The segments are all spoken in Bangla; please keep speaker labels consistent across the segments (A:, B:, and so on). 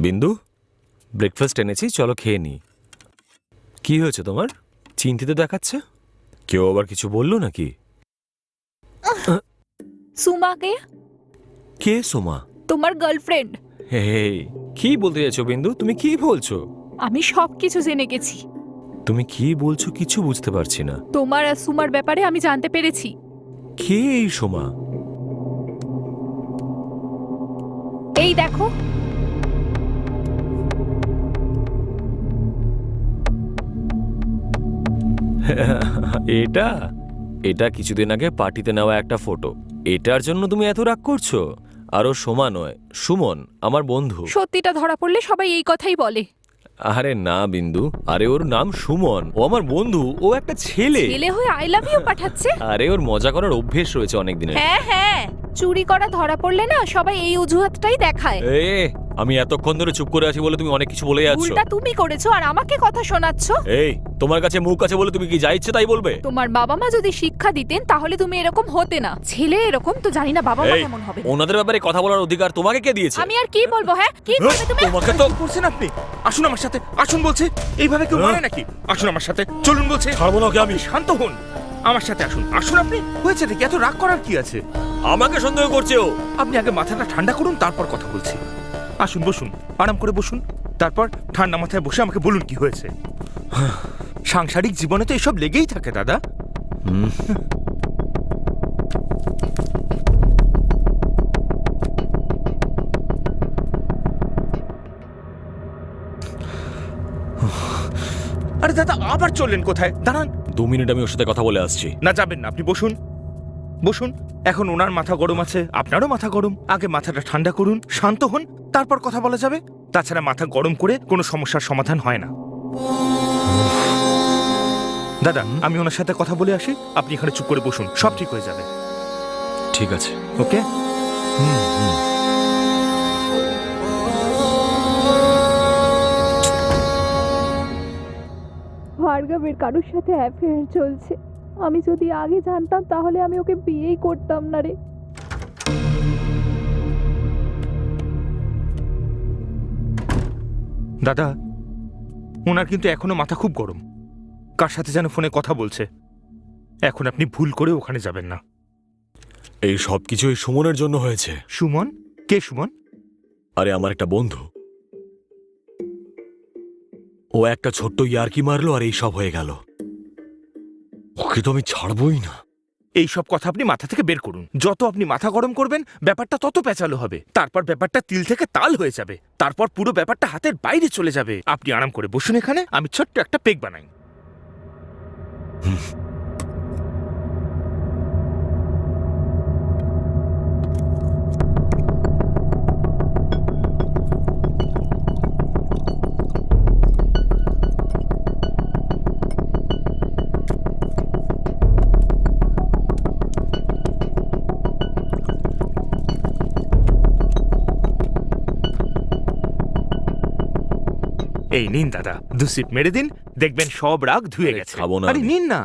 A: বিন্দু, ব্রেকফাস্ট এনেছি, চলো খেয়ে নি। কি হয়েছে তোমার? চিন্তিত দেখাচ্ছে। কেউ আবার কিছু বললো নাকি?
B: সুমাকে?
A: কে সোমা?
B: তোমার গার্লফ্রেন্ড।
A: হে, কি বলতে চাইছো বিন্দু? তুমি কি বলছো?
B: আমি সবকিছু জেনে গেছি।
A: তুমি কি বলছো কিছু বুঝতে পারছি না।
B: তোমার আর সুমার ব্যাপারে আমি জানতে পেরেছি।
A: কে এই সোমা?
B: এই দেখো,
A: এটা এটা কিছুদিন আগে পার্টিতে নেওয়া একটা ফটো। এটার জন্য তুমি এত রাগ করছো? আরও সোমা নয়, সুমন, আমার বন্ধু।
B: সত্যিটা ধরা পড়লে সবাই এই কথাই বলে।
A: আরে না বিন্দু, আরে ওর নাম সুমন, ও আমার বন্ধু, ও একটা ছেলে।
B: ছেলে হয়ে আই লাভ ইউ পাঠাচ্ছে।
A: আরে ওর মজা করার অভ্যেস রয়েছে অনেক দিনের।
B: হ্যাঁ হ্যাঁ, চুরি করা ধরা পড়লে না সবাই এই অজুহাতটাই দেখায়।
A: এ, আমি এতক্ষণ ধরে চুপ করে আছি বলে তুমি অনেক কিছু বলে যাচ্ছ।
B: ভুলটা তুমি করেছো আর আমাকে কথা শোনাচ্ছ।
A: এই, তোমার কাছে মুখ আছে বলে তুমি কি যা ইচ্ছে তাই বলবে?
B: তোমার বাবা মা যদি শিক্ষা দিতেন তাহলে তুমি এরকম হতে না। ছেলে এরকম তো জানি না বাবা মা
A: এই,
B: কেমন হবে।
A: ওনাদের ব্যাপারে কথা বলার অধিকার তোমাকে কে দিয়েছে?
B: আমি আর কি বলবো? হ্যাঁ, কি করবে তুমি?
A: তোমাকে তো
C: কি করছেন আপনি? আসুন আমার সাথে, আসুন বলছে। এইভাবে কেউ মানে নাকি? আসুন আমার সাথে, চলুন বলছে।
A: ছাড়বো না ওকে আমি।
C: শান্ত হন, আমার সাথে আসুন। আসুন আপনি। হয়েছে দেখি, এত রাগ করার কি আছে?
A: আমাকে সন্দেহ করছে ও।
C: আপনি আগে মাথাটা ঠান্ডা করুন, তারপর কথা বলছি। আসুন, বসুন, আরাম করে বসুন। তারপর ঠান্ডা মাথায় বসে আমাকে বলুন কি হয়েছে। সাংসারিক জীবনে তো এসব লেগেই থাকে দাদা। আরে দাদা, আবার চললেন কোথায়? দাঁড়ান।
A: 2 মিনিট আমি ওর সাথে কথা বলে আসছি।
C: না, যাবেন না, আপনি বসুন, বসুন। এখন ওনার মাথা গরম আছে, আপনারও মাথা গরম। আগে মাথাটা ঠান্ডা করুন, শান্ত হন, তারপর কথা বলা যাবে। তাছাড়া মাথা গরম করে কোনো সমস্যার সমাধান হয় না। দাদা, আমি ওনার সাথে কথা বলে আসি, আপনি এখানে চুপ করে বসুন, সব ঠিক হয়ে যাবে।
A: ঠিক আছে।
C: ওকে?
B: ভার্গবের কারোর সাথে অ্যাফেয়ার চলছে। আমি যদি আগে জানতাম তাহলে আমি ওকে বিয়েই করতাম না রে।
C: দাদা, ওনার কিন্তু এখনো মাথা খুব গরম। কার সাথে যেন ফোনে কথা বলছে। এখন আপনি ভুল করে ওখানে যাবেন না।
A: এই সব কিছু এই সুমনের জন্য হয়েছে।
C: সুমন? কে সুমন?
A: আরে আমার একটা বন্ধু, ও একটা ছোট্ট ইয়ার্কি মারলো আর এই সব হয়ে গেল। ওকে তো আমি ছাড়বই না।
C: এই সব কথা আপনি মাথা থেকে বের করুন। যত আপনি মাথা গরম করবেন ব্যাপারটা তত পেঁচালো হবে। তারপর ব্যাপারটা তিল থেকে তাল হয়ে যাবে। তারপর পুরো ব্যাপারটা হাতের বাইরে চলে যাবে। আপনি আরাম করে বসুন এখানে, আমি ছোট্ট একটা পেক বানাই। এই নিন দাদা, 2 সিপ মেরে দিন, দেখবেন সব রাগ ধুয়ে
A: আরে
C: গেছে।
A: খাবো না
C: আরে
A: আমি।
C: নিন না,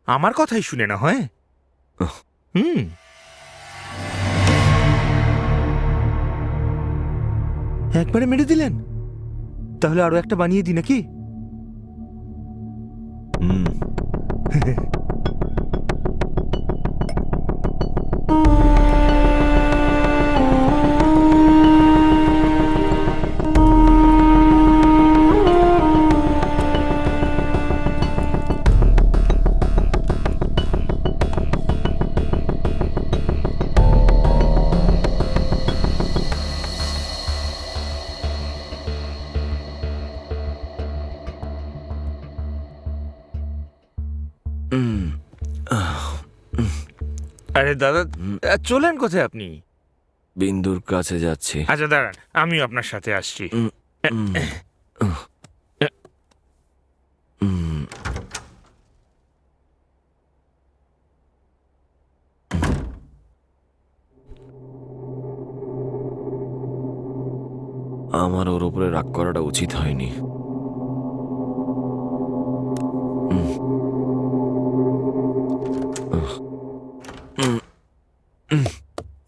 C: আমার কথাই শুনে না হয়। একবারে মেরে দিলেন? তাহলে আরো একটা বানিয়ে দিই নাকি?
A: হুম।
C: আরে দাদা, চলেন কোথায় আপনি?
A: বিন্দুর কাছে যাচ্ছি।
C: আচ্ছা দাঁড়ান, আমিও আপনার সাথে আসছি।
A: আমার ওর উপরে রাগ করাটা উচিত হয়নি।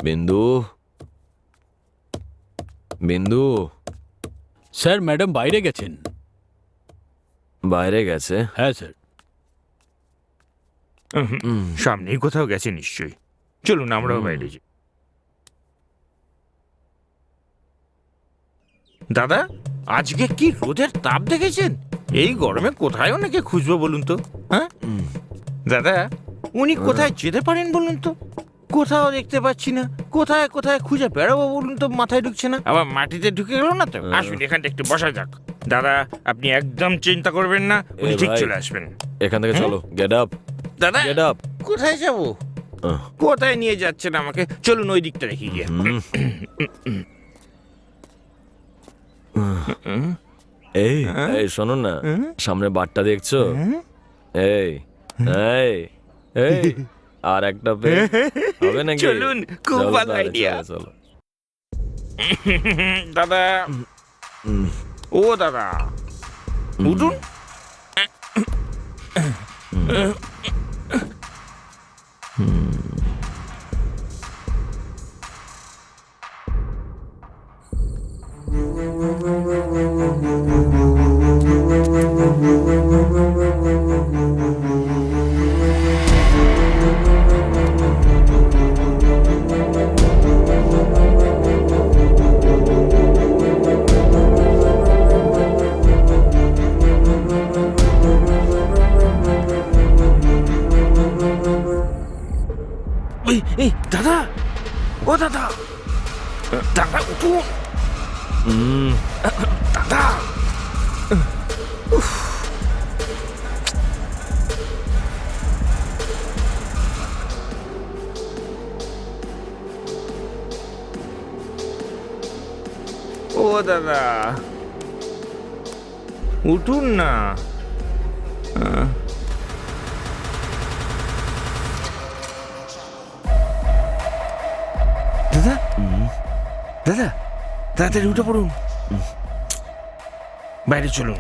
A: বিন্দু, বিন্দু
D: স্যার ম্যাডাম বাইরে গেছেন।
A: বাইরে গেছে?
D: হ্যাঁ স্যার।
C: সামনেই কোথাও গেছে নিশ্চয়ই। চলুন আমরাও বাইরে যাই। দাদা, আজকে কি রোদের তাপ দেখেছেন? এই গরমে কোথায় ওনাকে খুঁজবো বলুন তো? হ্যাঁ দাদা, উনি কোথায় যেতে পারেন বলুন তো? কোথাও দেখতে পাচ্ছি না। কোথায় কোথায় খুঁজে বেড়াবো বলুন তো, মাথায় ঢুকছে না। আবার মাটিতে ঢুকে গেল না তো। আসুন এখানটা একটু বসা যাক। দাদা, আপনি একদম চিন্তা করবেন না, উনি ঠিক
A: ভাই।
C: চলে আসবেন।
A: এখান থেকে চলো, গেট আপ,
C: দাদা,
A: গেট আপ।
C: কোথায় যাব? কোথায় নিয়ে যাচ্ছেন আমাকে? চলুন ওই দিকটা রেখে গিয়ে।
A: এই এই শোনো না, সামনে বারটা দেখছো? এই এই এই আর একটা হবে নাকি?
C: চলুন, খুব
A: চলো
C: ভালো
A: তাহলে,
C: আইডিয়া।
A: চলো, চলো।
C: দাদা, ও দাদা, উঠুন। এই দাদা, ও দাদা, দাদা উঠুন। দাদা, ও দাদা, উঠুন না। দাদা, দাদা, তাড়াতাড়ি উঠে পড়ুন। বাইরে চলুন,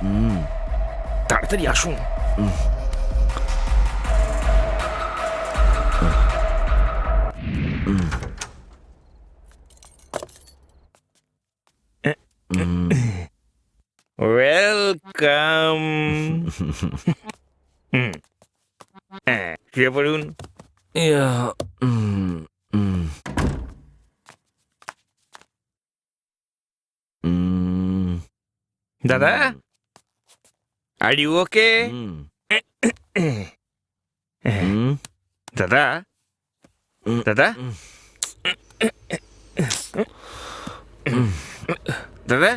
C: তাড়াতাড়ি আসুন। ওয়েলকাম। শুয়ে পড়ুন।
A: ইয়া, উম,
C: দাদা, আর ইউ ওকে? দাদা, দাদা, দাদা,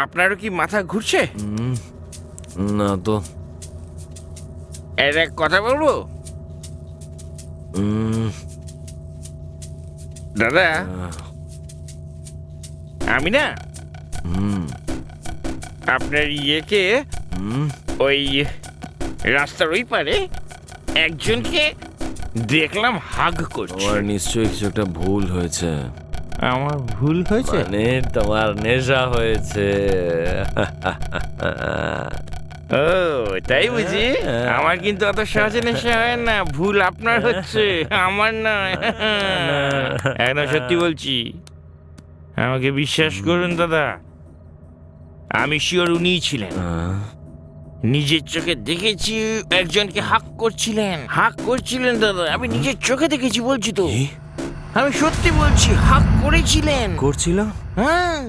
C: আপনারও কি মাথা ঘুরছে?
A: না তো।
C: একটা কথা বলবো? দাদা, আমি না আপনার ইয়েকে ওই রাস্তার ওই পারে একজনকে দেখলাম হাগ করছে।
A: তোমার নিশ্চয়ই কিছু একটা ভুল হয়েছে।
C: আমার ভুল হয়েছে?
A: মানে তোমার নেশা হয়েছে।
C: ও তাই বুঝি? আমার কিন্তু অত সহজে নেশা হয় না। ভুল আপনার হচ্ছে, আমার নয়। একদম সত্যি বলছি, আমাকে বিশ্বাস করুন দাদা। আমি শিওর উনিই ছিলেন। নিজের চোখে দেখেছি একজনকে হাক করছিলেন দাদা। আমি নিজের চোখে দেখেছি, বলছি তো। আমি সত্যি বলছি, হাক করেছিলেন।
A: করছিল?
C: হ্যাঁ,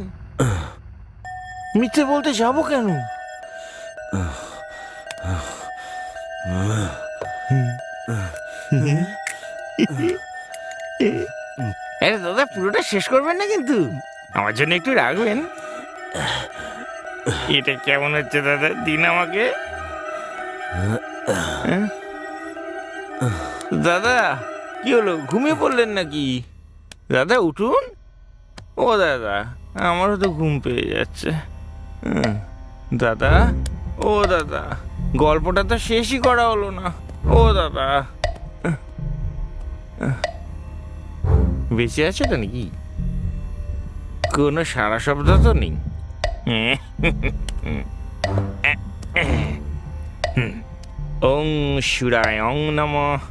C: মিথ্যে বলতে যাবো কেন? আরে দাদা, পুরোটা শেষ করবেন না কিন্তু, আমার জন্য একটু রাখবেন। এটা কেমন হচ্ছে দাদা? দিন আমাকে। দাদা, কি হলো, ঘুমিয়ে পড়লেন নাকি? দাদা উঠুন। ও দাদা, আমারও তো ঘুম পেয়ে যাচ্ছে। দাদা, ও দাদা, গল্পটা তো শেষই করা হলো না। ও দাদা, বেঁচে আছে তো নাকি? কোনো সারা শব্দ তো নেই। ওং শিরায় ওং নমঃ।